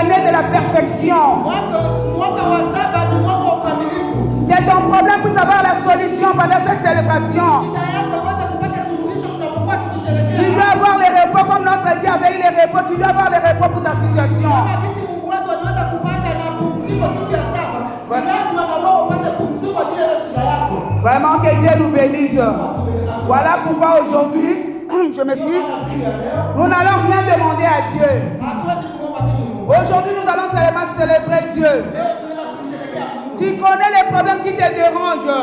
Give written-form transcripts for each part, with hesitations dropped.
l'année de la perfection. Que ton problème puisse avoir la solution pendant cette célébration. Tu dois avoir les repos comme notre Dieu avait eu les repos. Tu dois avoir les repos pour ta situation. Vraiment que Dieu nous bénisse. Voilà pourquoi aujourd'hui, je m'excuse, nous n'allons rien demander à Dieu. Aujourd'hui, nous allons seulement célébrer Dieu. Tu connais les problèmes qui te dérangent.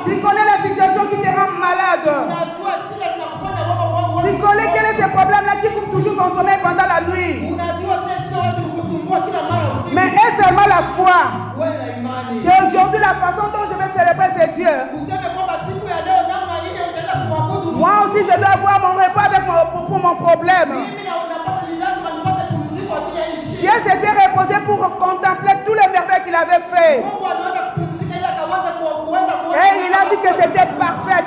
Tu connais la situation qui te rend malade. Tu connais quel est ce problème-là qui coupe toujours ton sommeil pendant la nuit. Mais est seulement la foi. Qu'aujourd'hui, la façon dont je vais célébrer, c'est Dieu. Moi aussi, je dois avoir mon repos avec pour mon problème. Dieu s'était reposé pour contempler tous les merveilles qu'il avait fait. Et il a dit que c'était parfait.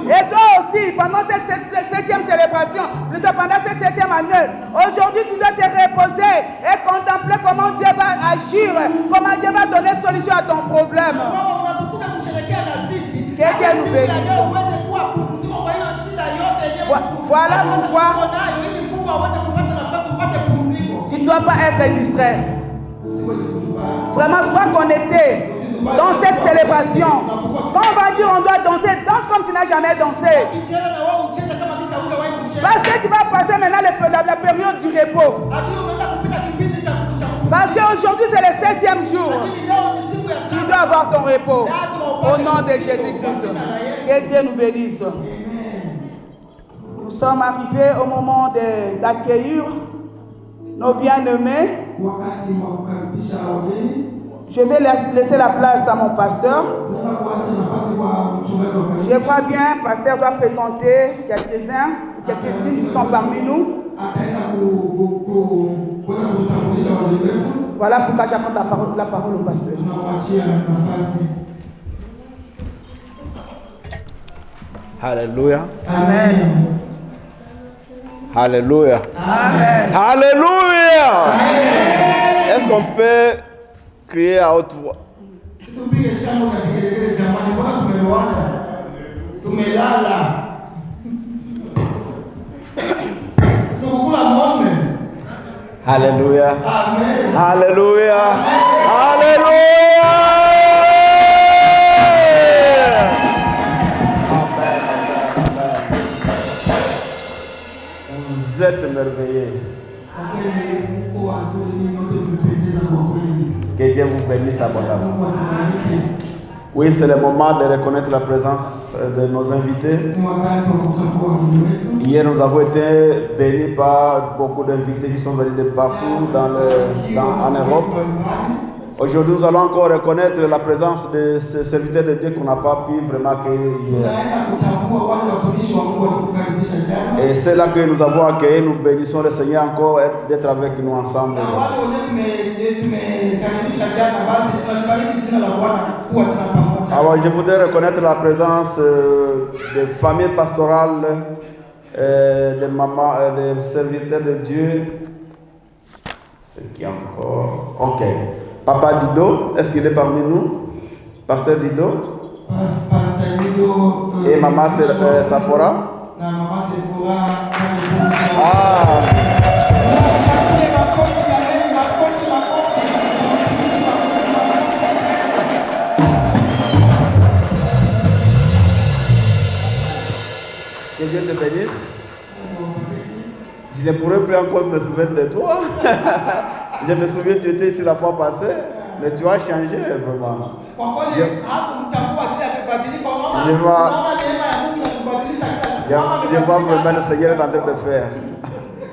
Et toi aussi, pendant cette septième célébration, plutôt pendant cette septième année, aujourd'hui tu dois te reposer et contempler comment Dieu va agir, comment Dieu va donner solution à ton problème. Que Dieu nous bénisse. Voilà pourquoi tu ne dois pas être distrait. Vraiment, sois connecté dans cette célébration. Quand on va dire on doit danser, danse comme tu n'as jamais dansé. Parce que tu vas passer maintenant la période du repos. Parce qu'aujourd'hui c'est le 7e jour. Tu dois avoir ton repos. Au nom de Jésus-Christ. Que Dieu nous bénisse. Nous sommes arrivés au moment d'accueillir nos bien-aimés. Je vais laisser la place à mon pasteur. Je crois bien, le pasteur doit présenter quelques-uns qui sont parmi nous. Voilà pourquoi j'accorde la parole au pasteur. Alléluia. Amen. Alléluia. Amen. Alléluia. Est-ce qu'on peut crier à haute voix? Alléluia. Amen. Alléluia. Alléluia. Vous êtes merveilleux. Que Dieu vous bénisse abondamment. Oui, c'est le moment de reconnaître la présence de nos invités. Hier, nous avons été bénis par beaucoup d'invités qui sont venus de partout en Europe. Aujourd'hui, nous allons encore reconnaître la présence de ces serviteurs de Dieu qu'on n'a pas pu vraiment accueillir hier. Et c'est là que nous avons accueilli, nous bénissons le Seigneur encore d'être avec nous ensemble. Alors, je voudrais reconnaître la présence des familles pastorales, des mamans, des serviteurs de Dieu. C'est qui encore? Ok. Papa Dido, est-ce qu'il est parmi nous? Pasteur Dido? Pasteur Dido. Et maman Safora? Maman Safora. Ah! Que Dieu te bénisse. Je ne pourrais plus encore me souvenir de toi. Je me souviens, tu étais ici la fois passée, mais tu as changé vraiment. Je vois vraiment le Seigneur est en train de faire.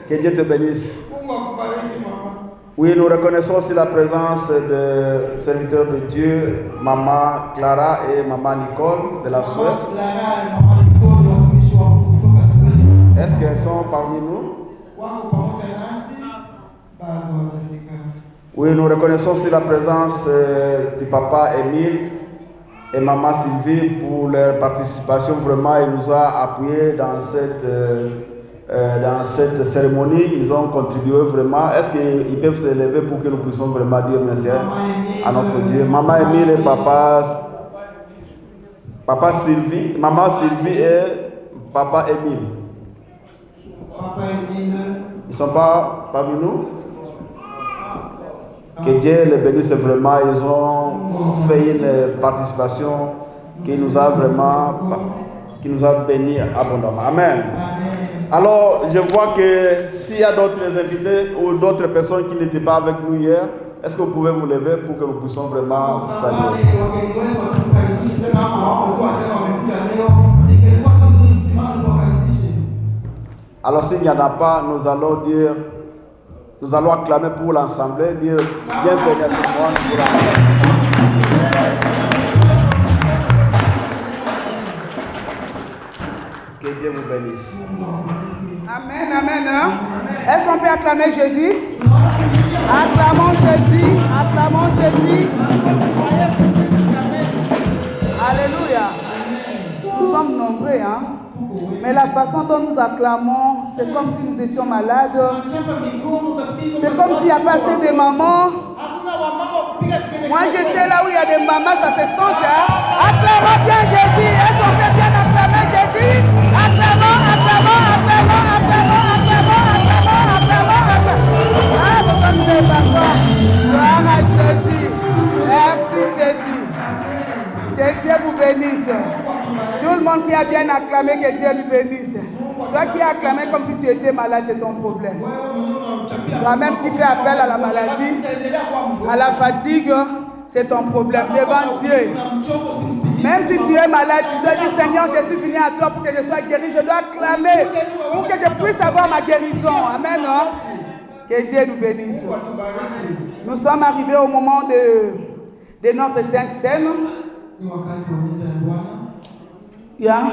Que Dieu te bénisse. Oui, nous reconnaissons aussi la présence de serviteurs de Dieu, Maman Clara et Maman Nicole de la Suède. Est-ce qu'elles sont parmi nous? Oui, nous reconnaissons aussi la présence du papa Émile et maman Sylvie pour leur participation. Vraiment, il nous a appuyés dans cette dans cette cérémonie. Ils ont contribué vraiment. Est-ce qu'ils peuvent se lever pour que nous puissions vraiment dire merci à notre Dieu? Maman Émile et Papa Sylvie, Maman Sylvie et Papa Émile. Ils ne sont pas parmi nous? Que Dieu les bénisse vraiment. Ils ont fait une participation qui nous a vraiment bénis abondamment. Amen. Alors, je vois que s'il y a d'autres invités ou d'autres personnes qui n'étaient pas avec nous hier, est-ce que vous pouvez vous lever pour que nous puissions vraiment vous saluer? Alors, s'il n'y en a pas, nous allons acclamer pour l'Assemblée, dire bienvenue à tout le monde pour l'Assemblée. Que Dieu vous bénisse. Amen, amen. Hein? Est-ce qu'on peut acclamer Jésus? Acclamons Jésus, acclamons Jésus. Alléluia. Nous sommes nombreux, hein? Mais la façon dont nous acclamons, c'est comme si nous étions malades. C'est comme s'il n'y a pas assez de mamans. Moi, je sais là où il y a des mamans, ça se sent. Hein? Acclamons bien Jésus. Est-ce qu'on peut bien acclamer Jésus? Acclamons, acclamons, acclamons, acclamons, acclamons, acclamons, acclamons. Ah, vous êtes d'accord. Gloire à Jésus. Merci Jésus. Que Dieu vous bénisse. Tout le monde qui a bien acclamé, que Dieu lui bénisse. Toi qui as acclamé comme si tu étais malade, c'est ton problème. Toi-même qui fais appel à la maladie, à la fatigue, c'est ton problème devant Dieu. Même si tu es malade, tu dois dire Seigneur, je suis venu à toi pour que je sois guéri. Je dois acclamer pour que je puisse avoir ma guérison. Amen. Hein? Que Dieu nous bénisse. Nous sommes arrivés au moment de notre Sainte Seine. Yeah.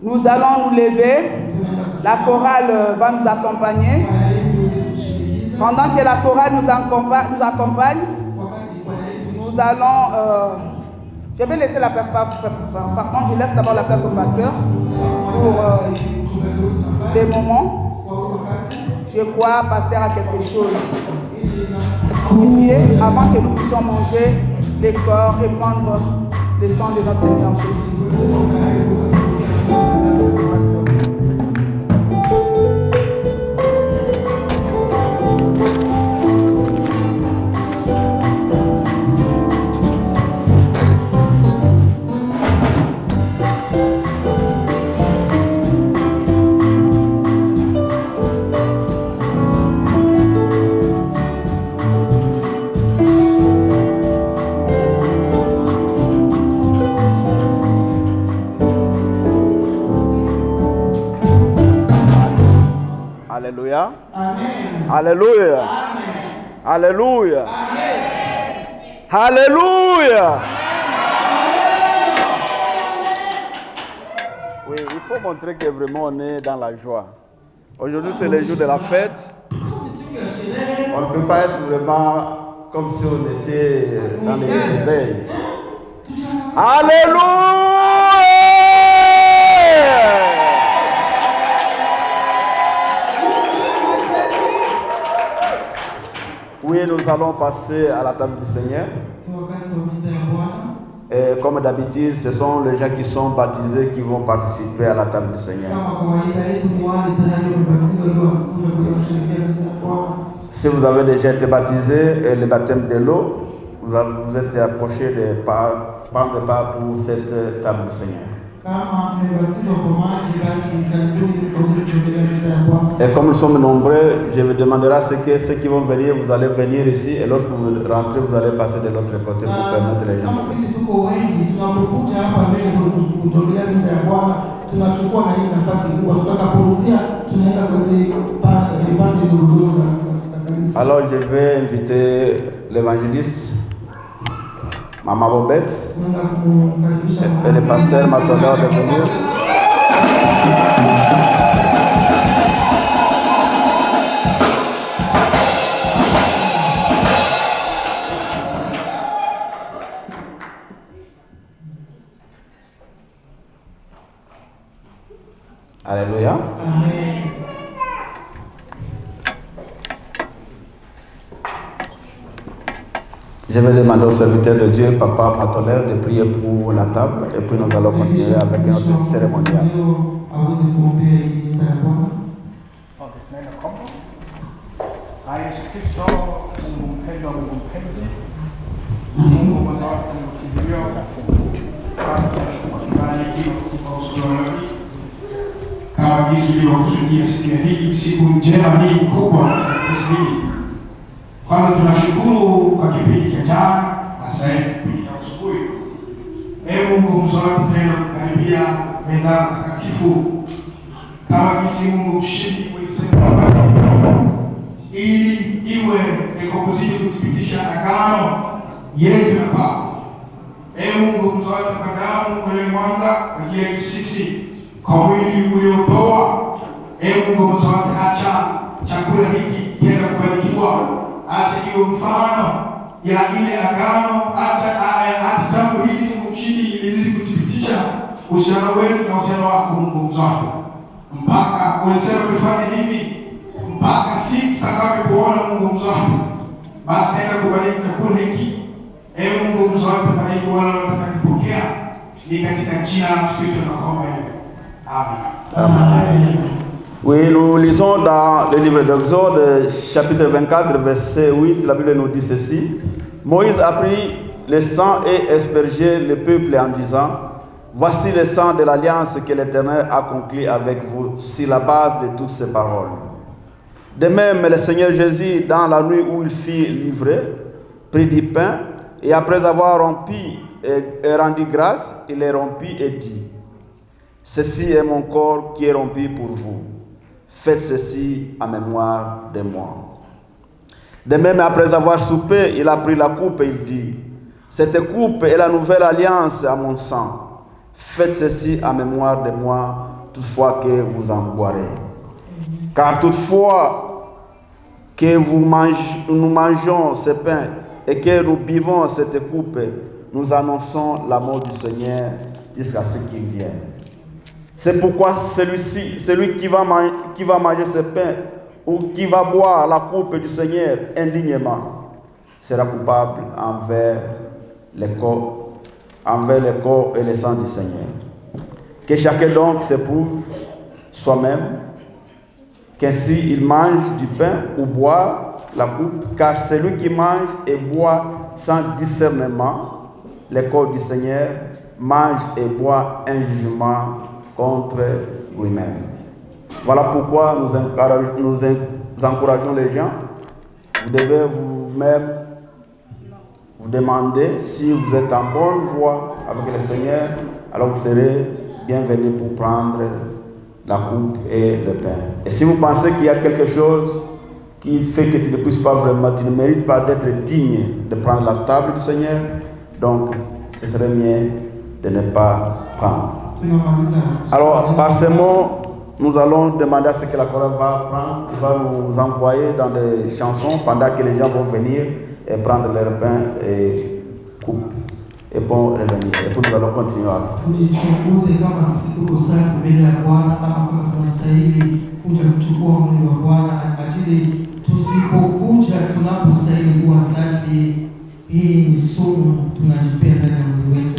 Nous allons nous lever. La chorale va nous accompagner. Pendant que la chorale nous accompagne, nous allons... je vais laisser la place, par contre, je laisse d'abord la place au pasteur pour ces moments. Je crois que le pasteur a quelque chose à signifier avant que nous puissions manger les corps et prendre le sang de notre Seigneur Jésus. Alléluia. Amen. Alléluia. Amen. Alléluia. Amen. Alléluia. Oui, il faut montrer que vraiment on est dans la joie. Aujourd'hui, c'est le jour de la fête. On ne peut pas être vraiment comme si on était dans les deuils. Alléluia. Oui, nous allons passer à la table du Seigneur. Et comme d'habitude, ce sont les gens qui sont baptisés qui vont participer à la table du Seigneur. Si vous avez déjà été baptisé, et le baptême de l'eau, vous êtes approché de prendre part pour cette table du Seigneur. Et comme nous sommes nombreux, je vous demanderai que ceux qui vont venir, vous allez venir ici et lorsque vous rentrez, vous allez passer de l'autre côté pour permettre les gens. Alors je vais inviter l'évangéliste Maman Bobette et le pasteur Matador de venir. Alléluia. Amen. Je vais demander au serviteur de Dieu, Papa Patolère, de prier pour la table et puis nous allons continuer avec notre cérémonial. Kama jinsi ulivyokusudia siku hii, siku njema hii kubwa hii. Kwanza tunashukuru kwa kipindi cha jana na sasa kipindi cha asubuhi. Mungu mzuri tena kukaribia meza takatifu. Kama jinsi Mungu mshindi ulisema ili iwe iko kuzidi kuthibitisha agano yetu na Baba. Mungu mzuri kwa damu ulimwanga kwa ajili yetu sisi. Kwa mwili uliotoa, Mungu mzuri, acha chakula hiki kienda kubarikiwa, acha hiyo mfano ya ile agano, acha jambo hili Mungu mshindi ilizidi kuthibitisha uhusiano wetu na uhusiano wako Mungu mzuri. Mpaka ulisema tufanye hivi, mpaka siku tutakapokuona Mungu mzuri. Basi enda kubariki chakula hiki. Mungu mzuri, bariki wale watakapokea. Ni katika jina la Yesu Kristo tunaomba hivi. Amen. Oui, nous lisons dans le livre d'Exode, chapitre 24, verset 8, la Bible nous dit ceci. Moïse a pris le sang et aspergé le peuple en disant, voici le sang de l'alliance que l'Éternel a conclu avec vous sur la base de toutes ces paroles. De même, le Seigneur Jésus, dans la nuit où il fut livré, prit du pain et après avoir rompu et rendu grâce, il les rompit et dit, ceci est mon corps qui est rompu pour vous. Faites ceci en mémoire de moi. De même, après avoir soupé, il a pris la coupe et il dit, cette coupe est la nouvelle alliance à mon sang. Faites ceci en mémoire de moi, toutefois que vous en boirez. Car toutefois que nous mangeons ce pain et que nous buvons cette coupe, nous annonçons la mort du Seigneur jusqu'à ce qu'il vienne. C'est pourquoi celui qui va manger ce pain ou qui va boire la coupe du Seigneur indignement sera coupable envers le corps et le sang du Seigneur. Que chacun donc s'éprouve soi-même, qu'ainsi il mange du pain ou boit la coupe, car celui qui mange et boit sans discernement le corps du Seigneur mange et boit un jugement contre lui-même. Voilà pourquoi nous encourageons les gens. Vous devez vous-même vous demander si vous êtes en bonne voie avec le Seigneur, alors vous serez bienvenus pour prendre la coupe et le pain. Et si vous pensez qu'il y a quelque chose qui fait que tu ne puisses pas vraiment, tu ne mérites pas d'être digne de prendre la table du Seigneur, donc ce serait mieux de ne pas prendre. Alors, par ces mots, nous allons demander à ce que la chorale va prendre, va nous envoyer dans des chansons pendant que les gens vont venir et prendre leur pain et coupe et vont revenir. Et puis nous allons continuer après.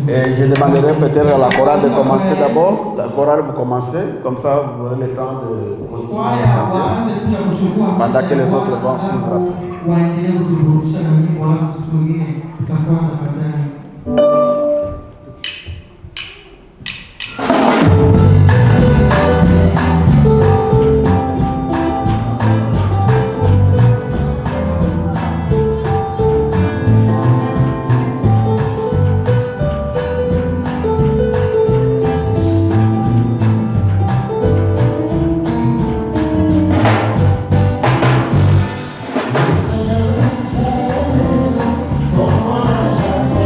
Et je demanderai peut-être à la chorale de commencer d'abord. La chorale, vous commencez, comme ça vous aurez le temps de continuer à chanter pendant que les autres vont suivre après. Como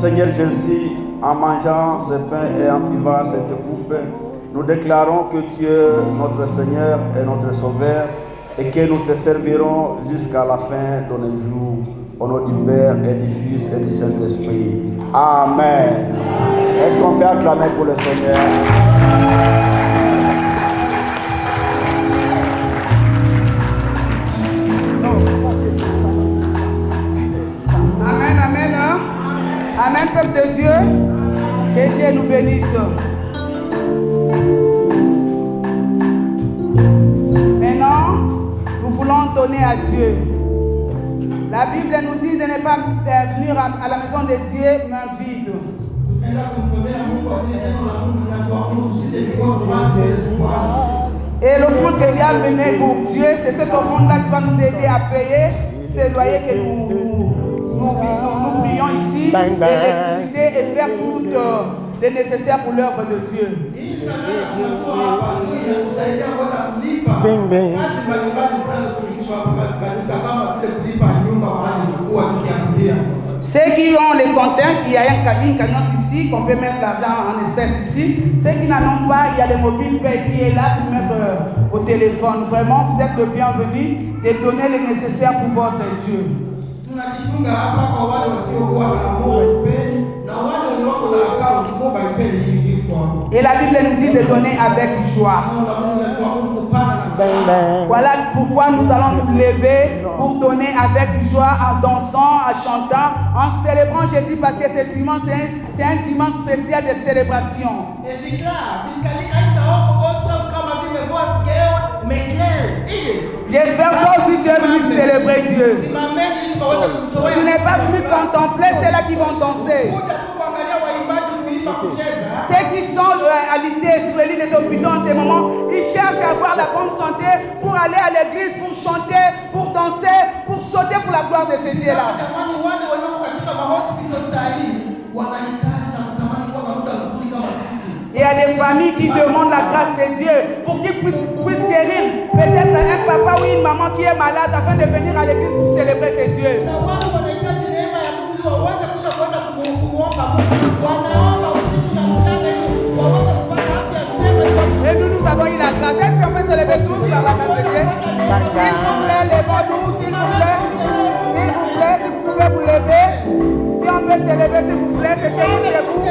Seigneur Jésus, en mangeant ce pain et en buvant cette coupe, nous déclarons que tu es notre Seigneur et notre Sauveur et que nous te servirons jusqu'à la fin de nos jours. Au nom du Père et du Fils et du Saint-Esprit. Amen. Est-ce qu'on peut acclamer pour le Seigneur? Amen, amen. Hein? Amen, peuple de Dieu. Que Dieu nous bénisse. Maintenant, nous voulons donner à Dieu. La Bible nous dit de ne pas venir à la maison de Dieu main vide. Et l'offrande que Dieu a menée pour Dieu, c'est cette offrande-là qui va nous aider à payer ces loyers que nous prions ici, l'électricité et faire tout le nécessaire pour l'œuvre de Dieu. Bing, bing. Ceux qui ont les compteurs, il y a une cagnotte ici, qu'on peut mettre l'argent en espèces ici. Ceux qui n'en ont pas, il y a les mobiles paye qui est là pour mettre au téléphone. Vraiment, vous êtes le bienvenu de donner le nécessaire pour votre Dieu. Et la Bible nous dit de donner avec joie. Voilà pourquoi nous allons nous lever pour donner avec joie, en dansant, en chantant, en célébrant Jésus, parce que ce dimanche, c'est un dimanche spécial de célébration. J'espère que toi aussi tu es venu célébrer Dieu. Tu n'es pas venu contempler, c'est là qui vont danser. Ceux qui sont alités sur les lits des hôpitaux en ce moment, ils cherchent à avoir la bonne santé pour aller à l'église, pour chanter, pour danser, pour sauter pour la gloire de ce Dieu-là. Il y a des familles qui demandent la grâce de Dieu pour qu'ils puissent guérir peut-être un papa ou une maman qui est malade afin de venir à l'église pour célébrer ce Dieu. Et nous avons eu la grâce. Est-ce qu'on peut se lever tous par la grâce de Dieu? S'il vous plaît, levons-nous, s'il vous plaît. S'il vous plaît, si vous pouvez vous lever. Si on peut se lever, s'il vous plaît, c'est debout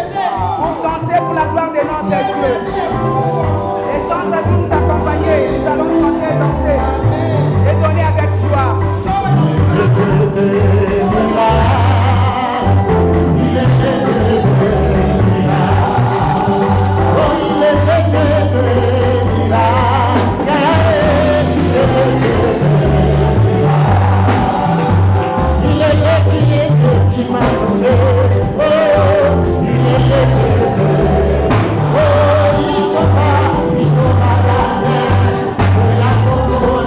pour danser pour la gloire de notre Dieu. Les chants vont nous accompagner. Nous allons chanter, danser et donner avec joie. Oh,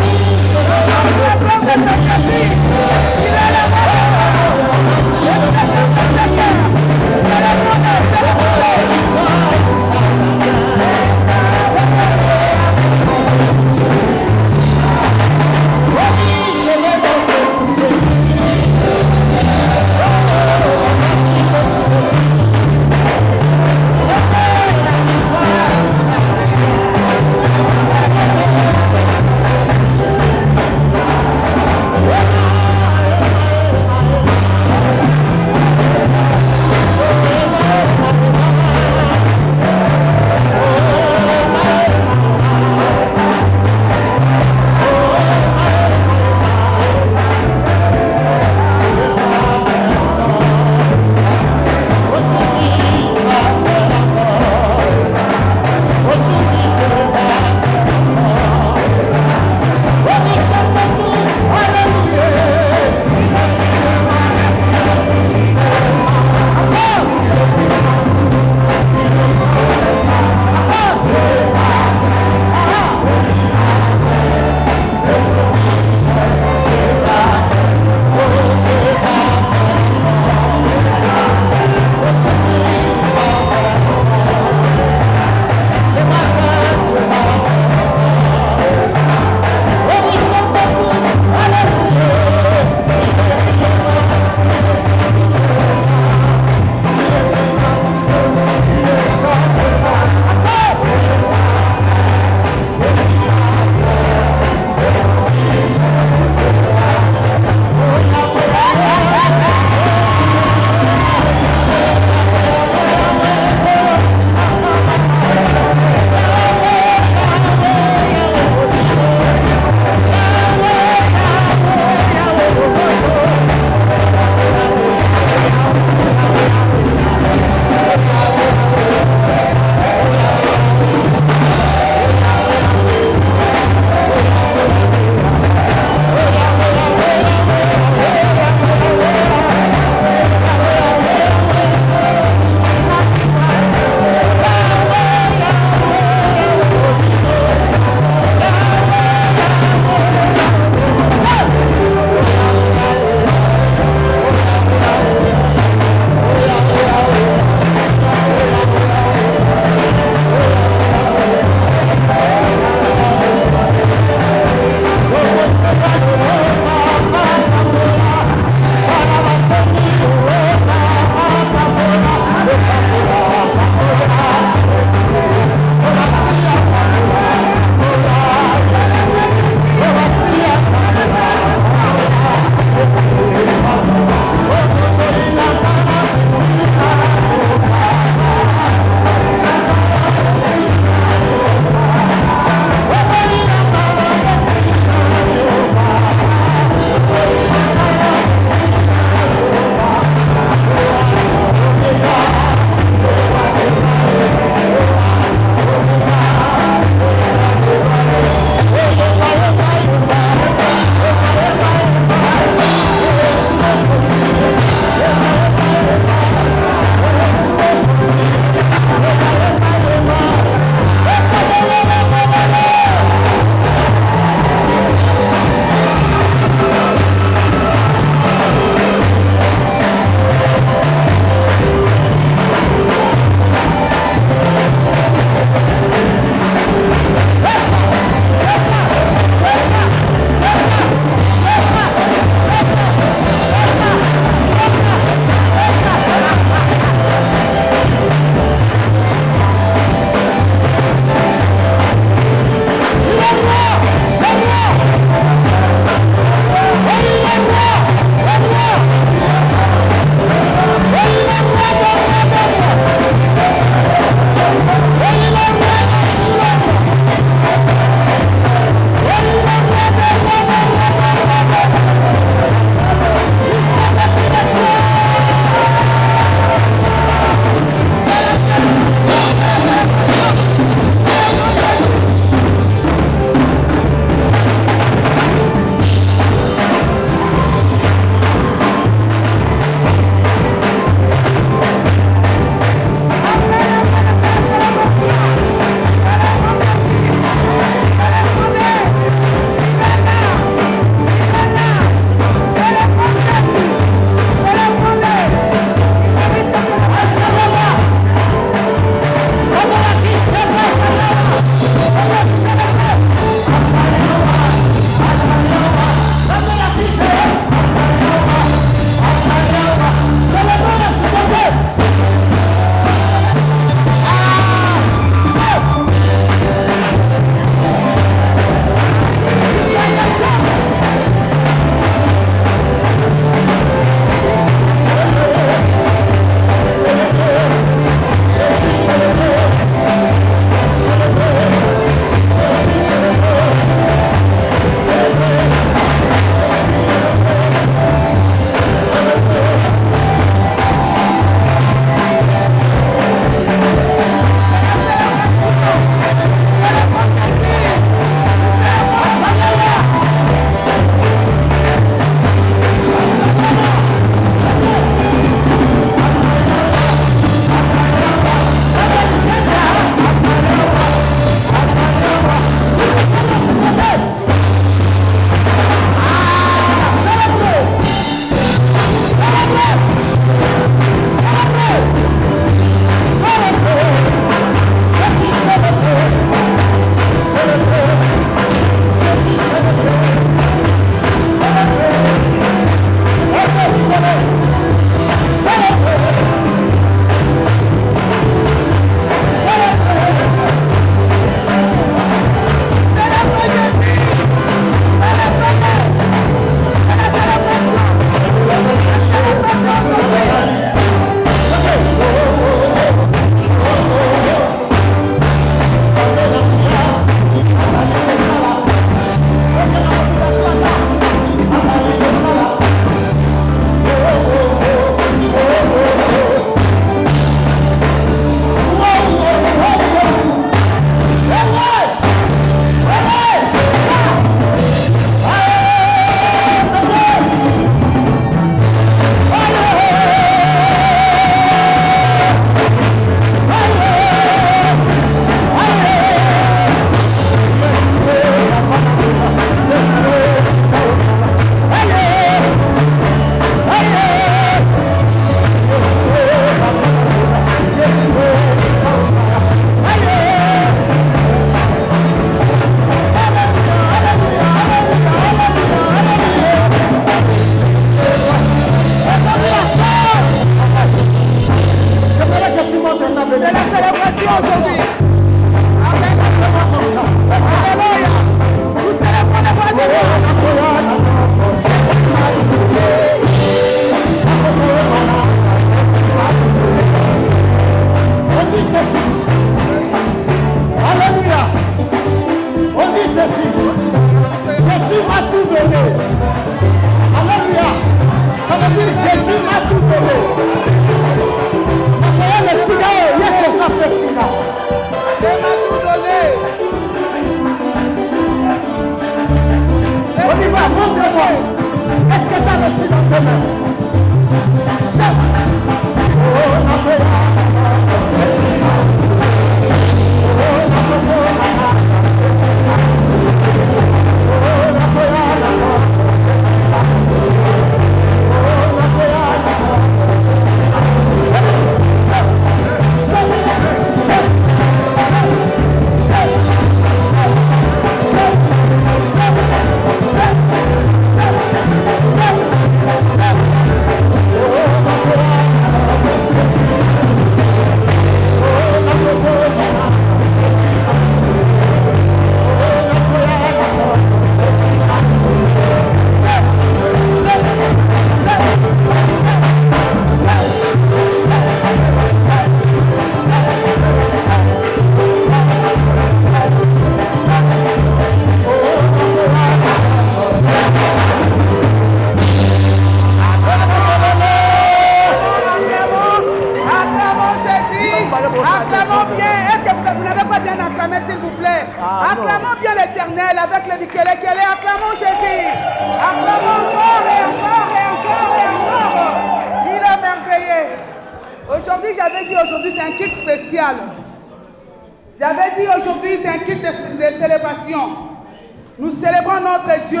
Nous célébrons notre Dieu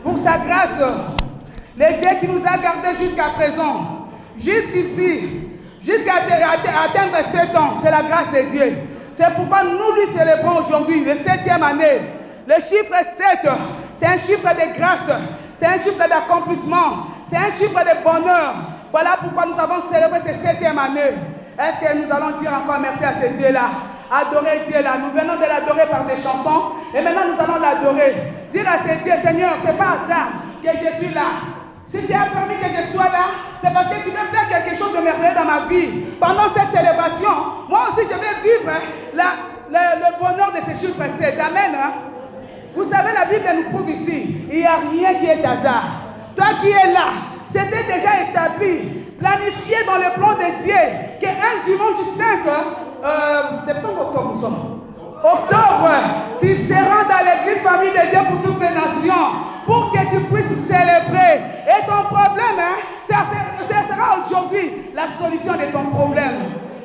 pour sa grâce, le Dieu qui nous a gardés jusqu'à présent, jusqu'ici, jusqu'à atteindre 7 ans. C'est la grâce de Dieu. C'est pourquoi nous lui célébrons aujourd'hui, le 7e année. Le chiffre 7, c'est un chiffre de grâce, c'est un chiffre d'accomplissement, c'est un chiffre de bonheur. Voilà pourquoi nous avons célébré cette 7e année. Est-ce que nous allons dire encore merci à ce Dieu-là? Adorer Dieu-là. Nous venons de l'adorer par des chansons et maintenant nous allons l'adorer. Dire à ce Dieu, Seigneur, ce n'est pas hasard que je suis là. Si tu as permis que je sois là, c'est parce que tu veux faire quelque chose de merveilleux dans ma vie. Pendant cette célébration, moi aussi je vais vivre le bonheur de ce chiffre 7. Amen. Vous savez, la Bible nous prouve ici, il n'y a rien qui est hasard. Toi qui es là, c'était déjà établi, planifié dans le plan de Dieu, qu'un dimanche 5 septembre, octobre, nous sommes. Octobre, tu seras dans l'église famille de Dieu pour toutes les nations, pour que tu puisses célébrer. Et ton problème, ça sera aujourd'hui la solution de ton problème.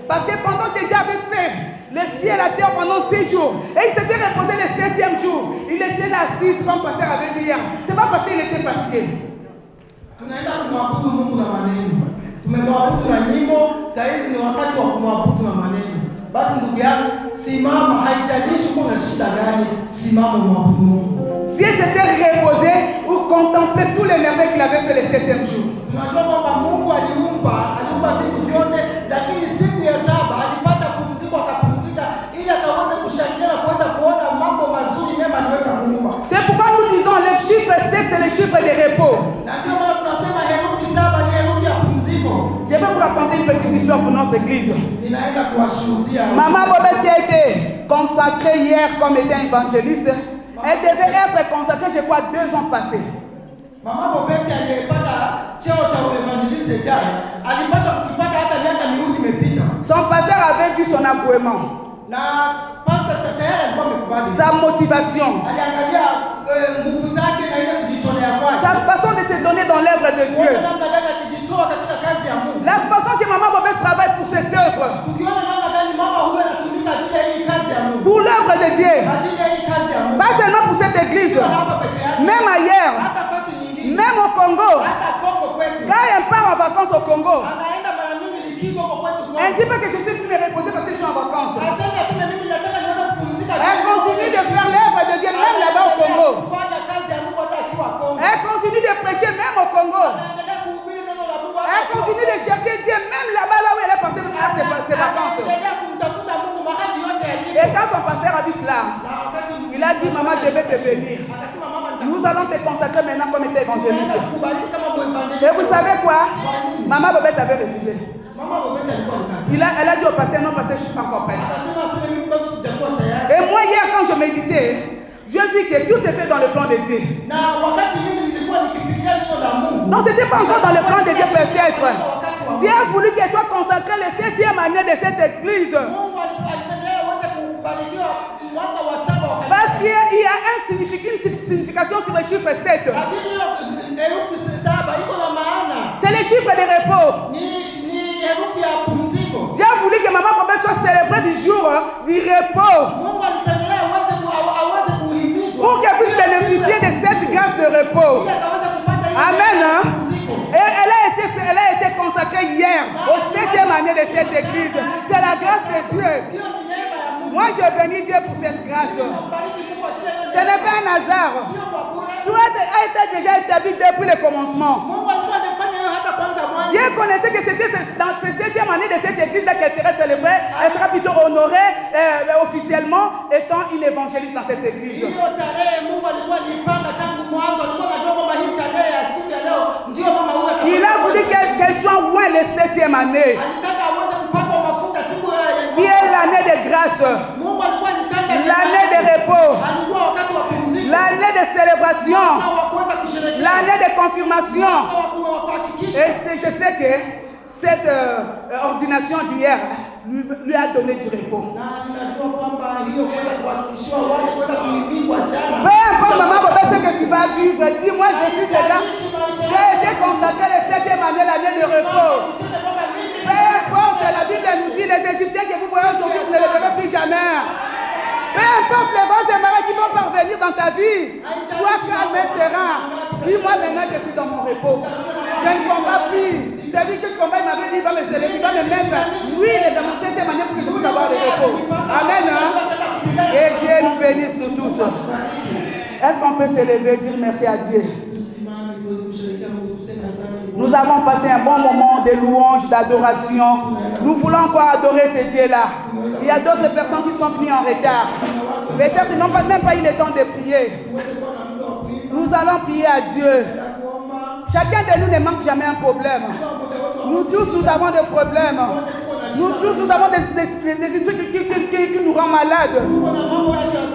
Parce que pendant que Dieu avait fait le ciel et la terre pendant 6 jours, et il s'était reposé le 7e jour, il était là assis, comme le pasteur avait dit hier. Ce n'est pas parce qu'il était fatigué. Tunaenda kumwabudu Mungu na maneno. Tumemwabudu na nyimbo, saa hizi ni wakati wa kumwabudu na maneno. Basi ndugu yangu, simama, haijalishi uko na shida gani, simama umwabudu Mungu. Dieu s'était reposé ou contemplait tous les merveilles qu'il avait fait le 7e jour. Tunajua kwamba Mungu aliumba vitu vyote, lakini siku ya 7 alipata pumziko, akapumzika ili akaweze kushangilia na kuweza kuona mambo mazuri mema aliweza kuumba. C'est pourquoi nous disons le chiffre 7 c'est le chiffre de repos. Na ndio maana tunasema herufi 7 ni herufi ya pumziko. Je vais vous raconter une petite histoire pour notre église. Ninaenda kuwashuhudia. Maman Bobette qui a été consacrée hier comme étant évangéliste, elle devait être consacrée, je crois, 2 ans passés. Mama Bobette aliyepata cheo cha evangeliste jana, alipata kukipata hata miaka miwili imepita. Son pasteur avait vu son avouement. Na pastor tayari alikuwa amekubali. Sa motivation. Aliangalia nguvu zake na ile kujitolea kwake. Sa façon de se donner dans l'œuvre de Dieu. Namna gani akijitoa katika kazi ya Mungu. La façon que Maman Bobette travaille pour cette œuvre. Tukiona namna gani mama huyu anatumika ajili ya hii kazi ya Mungu. Pour l'œuvre de Dieu. Ajili ya hii kazi ya Mungu. Pas seulement pour cette église. Même ailleurs. Hata fasi nyingine. Même au Congo. Hata Kongo kwetu. Quand elle part en vacances au Congo, Anaenda mara nyingi likizo huko kwetu. elle dit pas que je suis venu me reposer parce que je suis en vacances. Asema mimi nataka niweze kupumzika. Elle continue de faire l'œuvre de Dieu même là-bas au Congo. Kufanya kazi ya Mungu hata akiwa Kongo. Elle continue de prêcher même au Congo. Anaendelea kuhubiri neno la Mungu. Elle continue de chercher Dieu même là-bas là où elle est partie faire ses vacances. Anaendelea kumtafuta Mungu mahali yote alipo. Et quand son pasteur a vu cela, il a dit, maman, je vais te bénir. Akasema mama Nous allons te consacrer maintenant comme étant évangéliste. nitakubariki kama mwevangelista. Et vous savez quoi? Maman Bobette avait refusé. Mama Bobette alikuwa mkati. Elle a dit au pasteur, non pasteur, je ne suis pas encore prête. Akasema mimi bado sijakuwa tayari. Et moi hier quand je méditais, je dis que tout s'est fait dans le plan de Dieu. Na wakati mimi nilikuwa nikifikiria neno la Mungu. Non, ce n'était pas encore dans le plan de Dieu peut-être. Dieu a voulu qu'elle soit consacrée le 7e année de cette église. Mungu alipendelea uweze kubarikiwa mwaka wa 7 wa kanisa. Parce qu'il y a une signification sur le chiffre 7. Lakini hiyo herufi 7 du jour du repos. Pour qu'elle puisse bénéficier de cette grâce de repos. Amen. Elle a été consacrée hier, au 7e année de cette église. C'est la grâce de Dieu. Moi, je bénis Dieu pour cette grâce. Ce n'est pas un hasard. Tout a été déjà établi depuis le commencement. Dieu connaissait que c'était dans cette 7e année de cette église qu'elle serait célébrée. Elle sera plutôt honorée officiellement étant une évangéliste dans cette église. Il a voulu qu'elle soit loin les 7e année, qui est l'année de grâce, l'année de repos, l'année de célébration, l'année de confirmation. Et je sais que cette ordination d'hier lui a donné du repos. Peu importe, maman, ce que tu vas vivre, dis-moi, je suis déjà. J'ai été consacré la 7e année, l'année de repos. Peu importe, la Bible nous dit, les Égyptiens que vous voyez aujourd'hui, vous ne les verrez plus jamais. Peu importe les vents et marées qui vont parvenir dans ta vie, sois calme et serein. Dis-moi maintenant, je suis dans mon repos. Je ne combats plus. C'est lui qui combat, il m'avait dit, il va me célébrer, il va me mettre. Lui, il est dans mon 7e année pour que je puisse avoir le repos. Amen. Et Dieu nous bénisse, nous tous. Est-ce qu'on peut s'élever et dire merci à Dieu? Nous avons passé un bon moment de louange, d'adoration. Nous voulons encore adorer ce Dieu-là. Il y a d'autres personnes qui sont venues en retard. Peut-être qu'ils n'ont même pas eu le temps de prier. Nous allons prier à Dieu. Chacun de nous ne manque jamais un problème. Nous tous, nous avons des problèmes. Nous tous, nous avons des histoires qui nous rendent malades,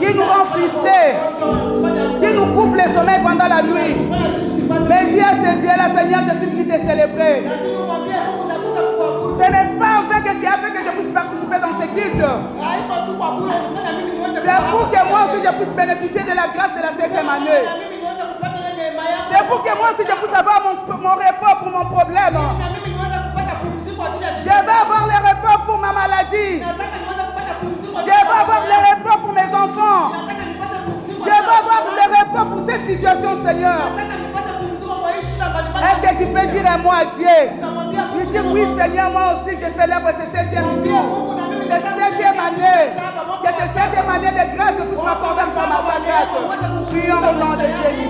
qui nous rendent frustrés, qui nous coupent le sommeil pendant la nuit. Mais dis à ce Dieu-là, Seigneur, je suis venu te célébrer. Ce n'est pas en fait que tu as fait que je puisse participer dans ce culte. C'est pour que moi aussi je puisse bénéficier de la grâce de la 7e année. C'est pour que moi aussi je puisse avoir mon repos pour mon problème. Je vais avoir le repos pour ma maladie. Je vais avoir le repos pour mes enfants. Je vais avoir le repos pour cette situation, Seigneur. Est-ce que tu peux dire un mot à Dieu? Lui dire oui, Seigneur, moi aussi je célèbre ce 7e jour. Cette 7e année. Que cette 7e année de grâce puisse m'accorder par ma grâce. Prions au nom de Jésus.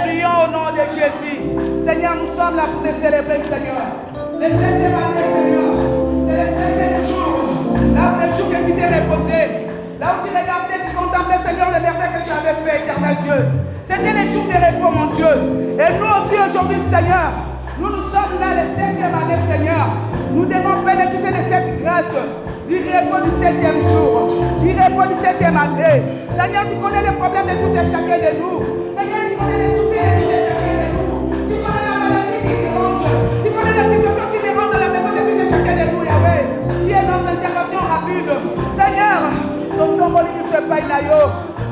Prions au nom de Jésus. Seigneur, nous sommes là pour te célébrer, Seigneur. Le 7e année, Seigneur. C'est le 7e jour. Là, le jour que tu t'es reposé. Là où tu regardais, tu contemplais, Seigneur, le merveille que tu avais fait, éternel Dieu. C'était le jour de repos, mon Dieu. Et nous aussi, aujourd'hui, Seigneur, nous sommes là, le 7e année, Seigneur. Nous devons bénéficier de cette grâce, du repos du 7e jour, du repos du 7e année. Seigneur, tu connais les problèmes de tout et chacun de nous. Seigneur, tu connais les soucis de tout et chacun de nous. Tu connais la maladie qui dérange. Tu connais la situation qui dérange dans la maison de tout et chacun de nous, Yahweh. Tu es notre intervention rapide. Seigneur, nous tombons les muscles pas inayo.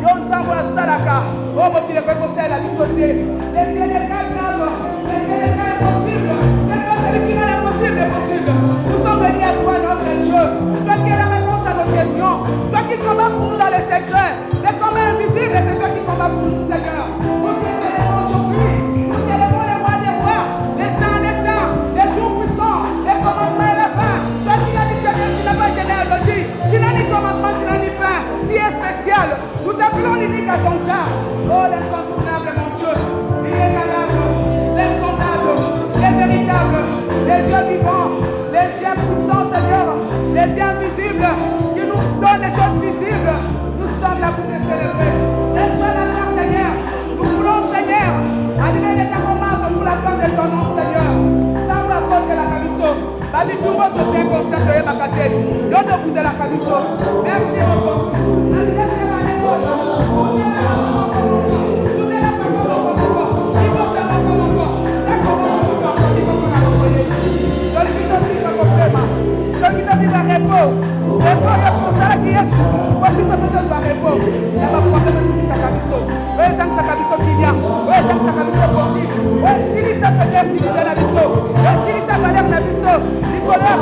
Yon Zambra Salaka. Oh, mon Dieu, le conseil la vie sauter. Les dieux des cas graves. Les dieux des cas impossibles. C'est toi celui qui rend l'impossible possible. Nous sommes venus à toi, notre Dieu. Toi qui as la réponse à nos questions. Toi qui combats pour nous dans les secrets. Les combats invisibles, c'est toi qui combats pour nous, Seigneur. Nous t'élèvons aujourd'hui. Nous t'élèvons les rois des rois. Les saints des saints. Les tout-puissants. Les commencements et la fin. Toi qui n'as dit que tu n'as pas généalogie. Tu n'as ni commencement, tu n'as ni fin. Tu es spécial. Nous t'appelons l'unique à ton temps. Oh, l'incontournable, mon Dieu. L'inégalable, l'insondable, l'invéritable, les dieux vivants, les dieux puissants, Seigneur, les dieux invisibles qui nous donnent les choses visibles. Nous sommes là pour te célébrer. Laisse-toi la gloire, Seigneur. Nous voulons, Seigneur, animer les sacrements pour la gloire de ton nom, Seigneur. Sans la porte de la camiso. Merci beaucoup de ces concerts de Makate. Yodo de la camiso. Merci beaucoup. Nicolas,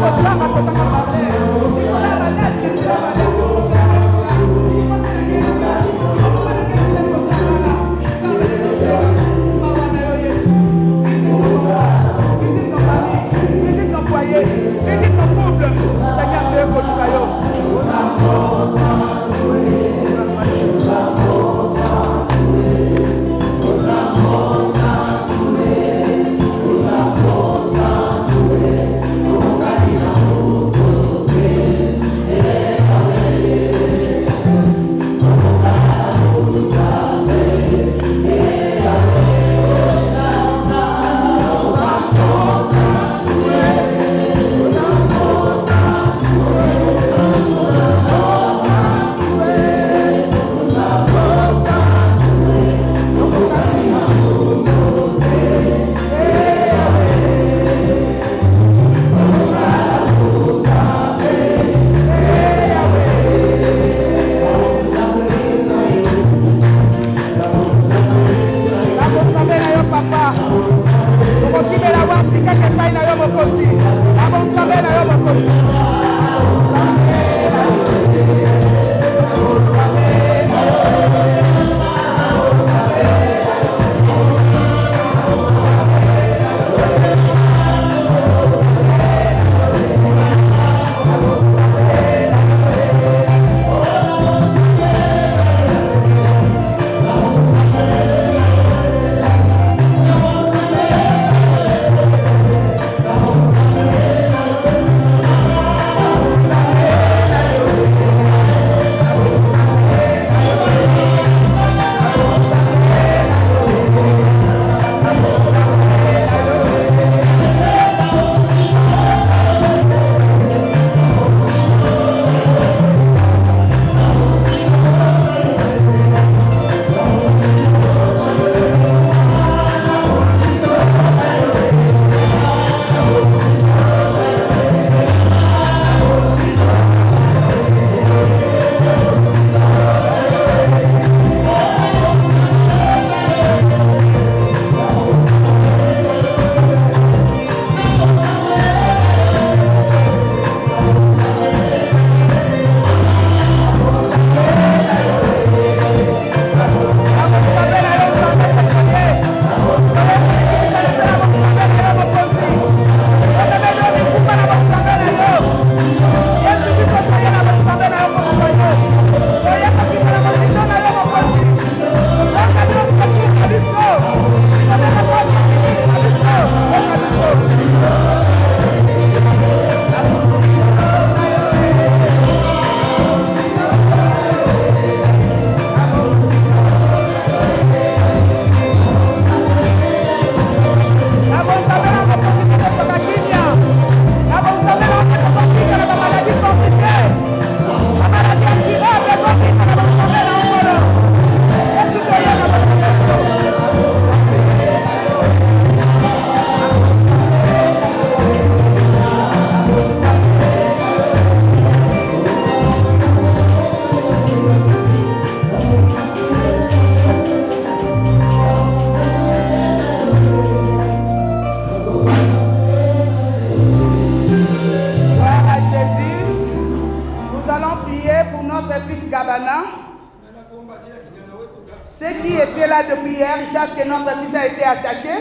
Ceux qui étaient là depuis hier, ils savent que notre fils a été attaqué.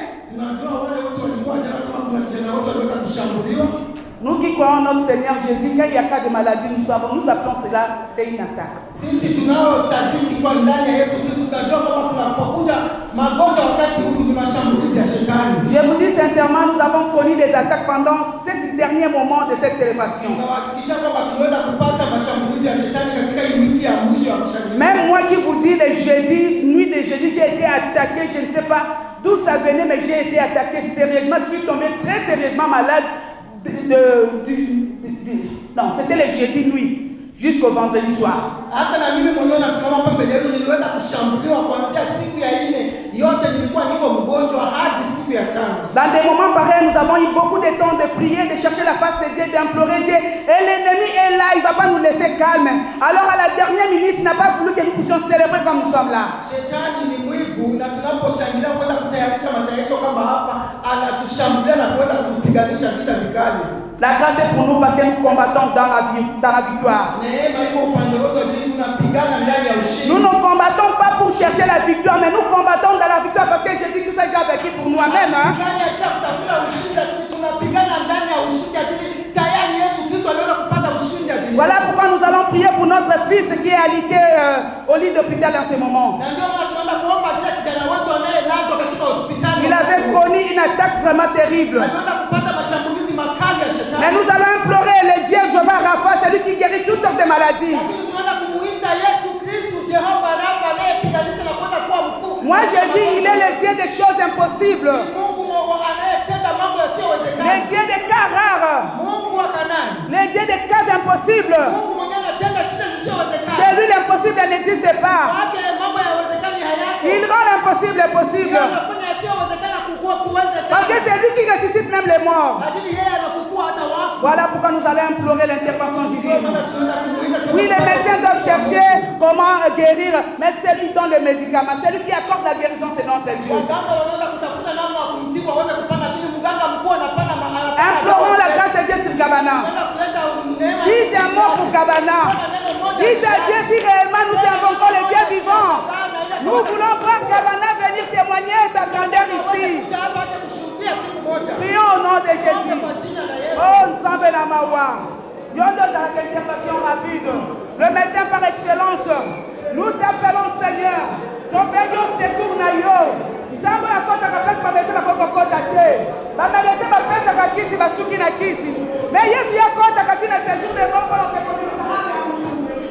Nous qui croyons notre Seigneur Jésus, quand il y a cas de maladie, nous appelons cela, c'est une attaque. Je vous dis sincèrement, nous avons connu des attaques pendant 7 derniers moments de cette célébration. Même moi qui vous dis le jeudi, nuit de jeudi, j'ai été attaqué, je ne sais pas d'où ça venait, mais j'ai été attaqué sérieusement. Je suis tombé très sérieusement malade. Non, c'était le jeudi nuit jusqu'au vendredi soir. Dans des moments pareils, nous avons eu beaucoup de temps de prier, de chercher la face de Dieu, d'implorer Dieu. Et l'ennemi est là, il ne va pas nous laisser calmes. Alors à la dernière minute, il n'a pas voulu que nous puissions célébrer comme nous sommes là. La grâce est pour nous parce que nous combattons dans la victoire. Nous ne combattons pas pour chercher la victoire, mais nous combattons dans la victoire parce que Jésus-Christ a déjà vécu pour nous. Amen. Hein? Voilà pourquoi nous allons prier pour notre fils qui est alité au lit d'hôpital en ce moment. Il avait connu une attaque vraiment terrible. Mais nous allons implorer le Dieu Jéhovah Rapha, celui qui guérit toutes sortes de maladies. Moi je dis, il est le Dieu des choses impossibles. Le Dieu des cas rares. Le Dieu des cas impossibles. Chez lui, l'impossible n'existe pas. Il rend l'impossible possible. Parce que c'est lui qui ressuscite même les morts. Voilà pourquoi nous allons implorer l'intervention divine. Oui, les médecins doivent chercher comment guérir, mais c'est lui qui donne les médicaments. C'est lui qui accorde la guérison, c'est notre Dieu. Implorons la grâce de Dieu sur Gabana. Dites un mot pour Gabana. Dites à Dieu si réellement nous invoquons le Dieu vivant. Nous voulons voir Gabana venir témoigner ta grandeur ici. Prions au nom de Jésus. Oh, Nzambe na mawa. Yondo za l'intervention rapide. Le médecin par excellence. Nous t'appelons Seigneur. Ton béni secours na yo. Nzambe akota kapesa pa médecin na koko kota te. Ba médecin ba pesa ka kisi ba suki na kisi. Mais Yesu yakota katina séjour de mort pour te communiquer.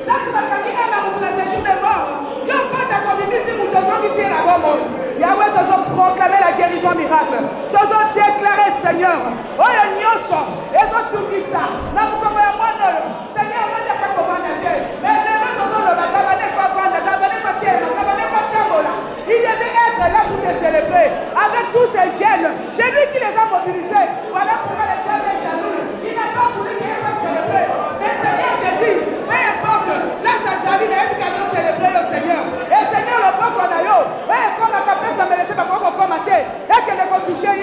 Là c'est ba kanina na pour le séjour de mort. Yo kota communiquer mu tozo ici na bomo. Yahweh tozo proclamer la guérison miracle. Tozo déclarer Seignor. Oyo nyoso ezo tungisa. Na mukoma ya mwana yo. Seigneur wende pa kovanda te. Mais lelo tozo lo ba kabane fa vanda, kabane fa tema, kabane fa temola. Il devait être là pour te célébrer avec tous ces jeunes. C'est lui qui les a mobilisés. Voilà pourquoi le diable est jaloux. Il n'a pas voulu qu'ils puissent célébrer. Mais Seigneur Jésus, peu importe, là ça s'allie, il a eu qu'à nous célébrer le Seigneur. Et Seigneur, le bon qu'on a eu, et comme la capesse va me laisser ma coco commenter, et que ne peut toucher.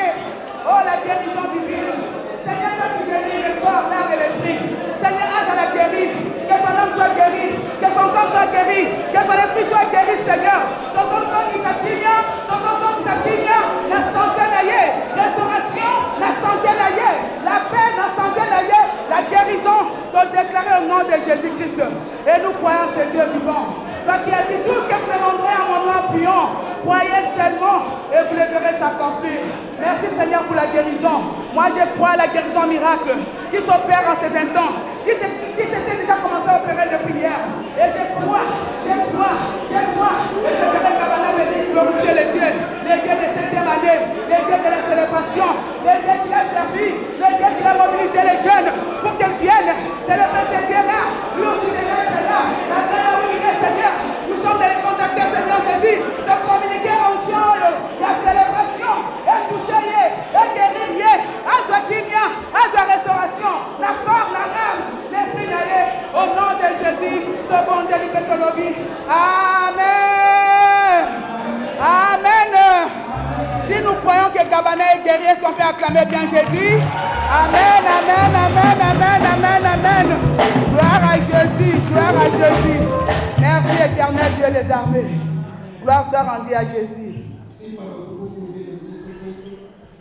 Oh, la guérison divine. Seigneur, toi qui guéris le corps, l'âme et l'esprit. Seigneur, Asa la guérit. Que son âme soit guéri, que son corps soit guéri, que son esprit soit guéri, Seigneur. Dans son sang qui s'attigne, dans son sang qui s'attigne, la santé naïe, restauration, la santé naïe, la paix, la santé naïe, la guérison, pour déclarer au nom de Jésus-Christ. Et nous croyons ce Dieu vivant. Toi qui as dit tout ce que vous demanderez à mon nom, prions. Croyez seulement et vous le verrez s'accomplir. Merci Seigneur pour la guérison. Moi je crois à la guérison miracle qui s'opère en ces instants, qui s'était déjà commencé à opérer depuis hier. Et je crois. Et je verrai Kabana me dire glorifier le Dieu de 7e année, le Dieu de la célébration, le Dieu qui a servi, le Dieu qui a mobilisé les jeunes pour qu'ils viennent célébrer ce Dieu-là. Lui aussi il est là. La grâce où il est Seigneur. Nous sommes allés contacter Seigneur Jésus, de communiquer en Dieu la célébration, et toucher, et guérir, à sa kinia, à sa restauration, la corps, la âme, l'esprit naïe, au nom de Jésus, de bon délicat. Amen. Amen. Si nous croyons que Gabana est guéri, est-ce qu'on peut acclamer bien Jésus? Amen, amen, amen, amen, amen, amen. Gloire à Jésus, gloire à Jésus. Merci éternel Dieu des armées. Gloire soit rendue à Jésus.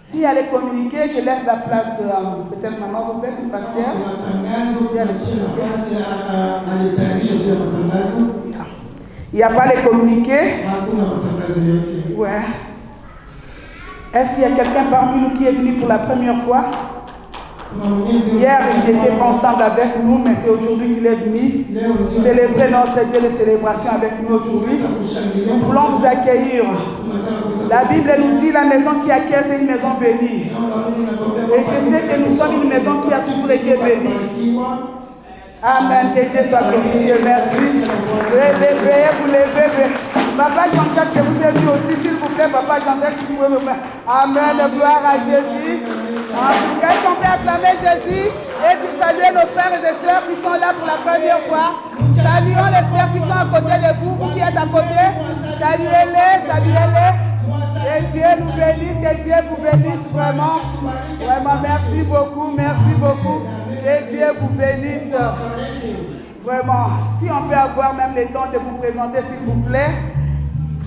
S'il y a les communiqués, je laisse la place peut-être maman Robert, le pasteur. Il n'y a pas les communiqués. Ouais. Est-ce qu'il y a quelqu'un parmi nous qui est venu pour la première fois? Hier, il n'était pas ensemble avec nous, mais c'est aujourd'hui qu'il est venu célébrer notre Dieu de célébration avec nous aujourd'hui. Nous voulons vous accueillir. La Bible nous dit la maison qui accueille, c'est une maison bénie. Et je sais que nous sommes une maison qui a toujours été bénie. Amen, que Dieu soit glorifié, merci. Veuillez vous lever. Papa Jean-Jacques, je vous ai vu aussi, s'il vous plaît, Papa Jean-Jacques, si vous pouvez me faire. Amen, gloire à Jésus. Est-ce qu'on peut acclamer Jésus et saluer nos frères et sœurs qui sont là pour la première fois? Saluons les sœurs qui sont à côté de vous, vous qui êtes à côté. Saluez-les, saluez-les. Que Dieu nous bénisse, que Dieu vous bénisse vraiment. Vraiment, merci beaucoup, merci beaucoup. Que Dieu vous bénisse. Vraiment, si on peut avoir même le temps de vous présenter, s'il vous plaît.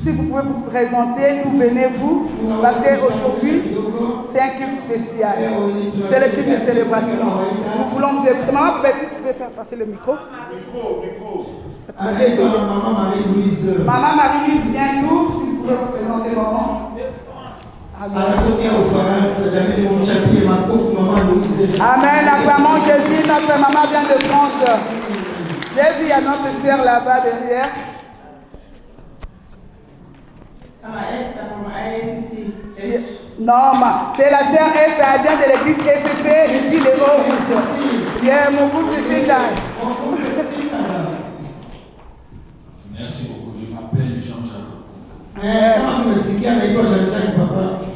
Si vous pouvez vous présenter, vous venez vous, parce qu'aujourd'hui, c'est un culte spécial. C'est le culte de célébration. Nous voulons vous écouter. Maman Petit, tu peux faire passer le micro? Maman Marie-Louise. Maman Marie-Louise vient d'où? Si vous pouvez vous présenter, maman. Amen. Acclamons Jésus. Notre maman vient de France. J'ai vu à notre sœur là-bas derrière. Non, c'est la sœur Esther, elle vient de l'église SCC, ici les Hauts-Rouges. Bien, mon couple ici là. Merci beaucoup, je m'appelle Jean-Jacques.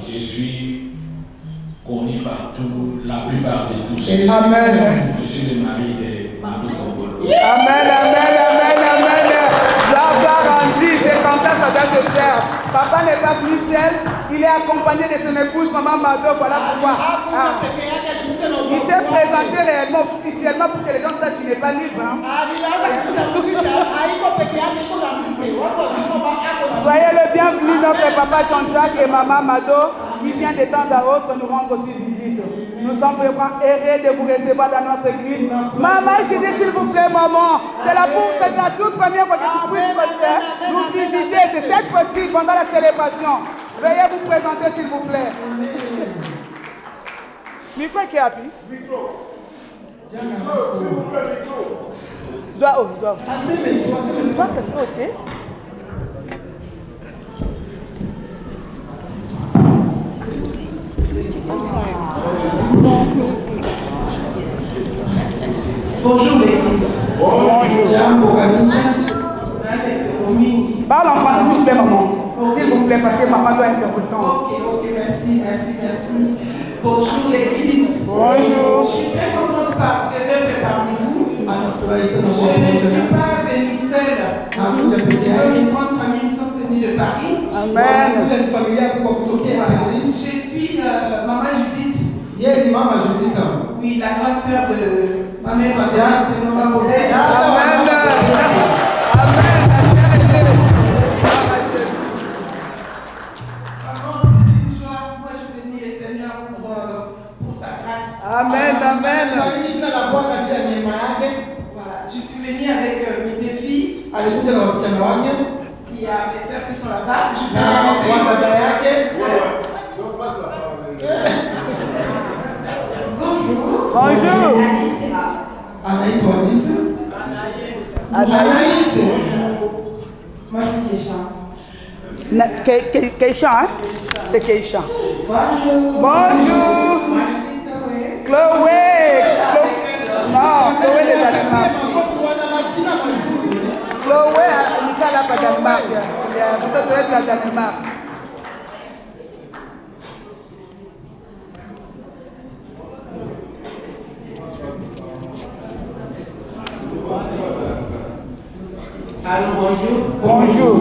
Je suis connu par la plupart de tous. Amen. Je suis le mari de Mado Kongolo. Amen, amen, amen, amen. Gloire rendue, c'est comme ça doit se faire. Papa n'est pas venu seul, il est accompagné de son épouse, maman Mado, voilà pourquoi. Il s'est présenté réellement, officiellement, pour que les gens sachent qu'il n'est pas libre. Hein. Soyez le bienvenu, notre papa Jean-Jacques et maman Mado, qui vient de temps à autre nous rendre aussi visite. Nous sommes vraiment heureux de vous recevoir dans notre église. Maman, je dis s'il vous plaît, maman, c'est la toute première fois que tu puisses nous visiter. C'est cette fois-ci, pendant la célébration. Veuillez vous présenter, s'il vous plaît. Micro qui a appuyé? Micro. S'il vous plaît, micro. Zoa. C'est toi qui as Bonjour l'église. Bonjour. Parle en français s'il vous plaît, maman. S'il vous plaît, parce que maman doit interpréter. Ok, merci. Bonjour l'église. Bonjour. Je suis très contente d'être parmi vous. Je ne suis pas venue seule. Nous sommes une grande famille, nous sommes venus de Paris. Amen. Je suis maman Judith. Oui, la grande sœur de ma mère évangéliste de maman Robert. Amen. Amen, amen. Voilà, je suis venue avec mes deux filles. Il y a mes sœurs qui sont là-bas. Je suis Bonjour. Bonjour. Anaïs. Moi, c'est Keisha. Keisha, hein? C'est Keisha. Bonjour. Bonjour. Moi, je suis Chloé. Chloé. Non, Chloé est Danemark. Chloé, elle est là pour Danemark. Peut-être être la Danemark. Alors bonjour. Bonjour.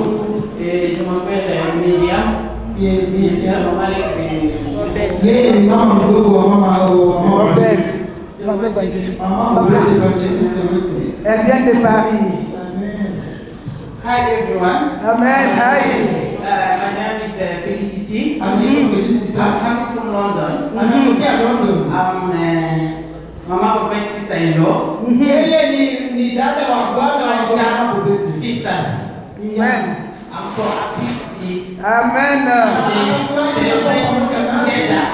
Et je m'appelle Myriam. Je suis la maman Elle vient de Paris. Hi everyone. Amen. Hi. My name is Felicity. I'm Felicity. I'm coming from London. I'm coming from London. I'm Mama Bobe's sister-in-law. Yeye ni dada wa bwana wa Mama Bobe's sisters. Amen. I'm so happy to be Amen. celebrating together.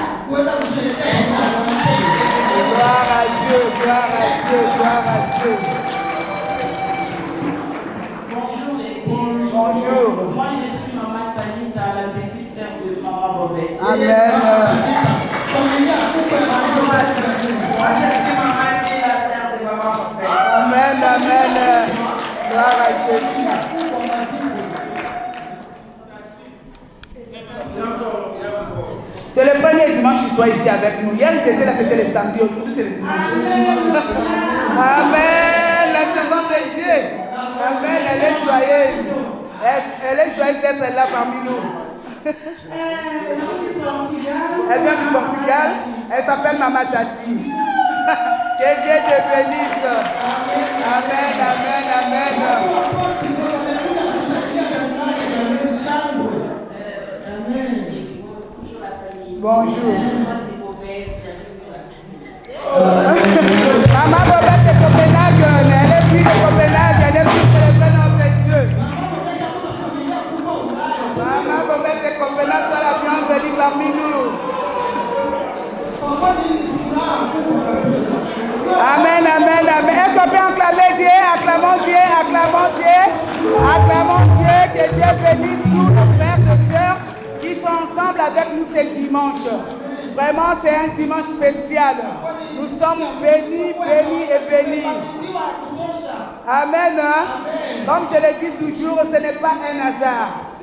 Gloire à Dieu, gloire à Dieu, gloire à Dieu. Bonjour les filles. Bonjour. Moi je suis Maman Tanita, la petite sœur de Maman Bobette. Amen. Moi je suis Maman qui est la sœur de Maman Bobette. Amen, amen. Gloire à Jésus. C'est le premier dimanche qu'ils soient ici avec nous. Hier, ils étaient là, c'était le samedi. Aujourd'hui, c'est le dimanche. Amen. La saison de Dieu. Amen. Elle est joyeuse. Elle est joyeuse d'être là parmi nous. Elle vient du Portugal. Elle s'appelle Mama Tati. Que Dieu te bénisse. Amen, amen, amen. Bonjour. Maman Bobette de Copenhague, elle est fille de Copenhague, elle est fille célébrer notre Dieu. Maman Bobette de Copenhague, sois la bienvenue parmi nous. Amen, amen, amen. Est-ce qu'on peut acclamer Dieu? Acclamons Dieu, acclamons Dieu. Acclamons Dieu, que Dieu bénisse tous nos frères et sœurs qui sont ensemble avec nous ce dimanche. Vraiment, c'est un dimanche spécial. Nous sommes bénis, bénis et bénis. Amen. Comme je le dis toujours, ce n'est pas un hasard.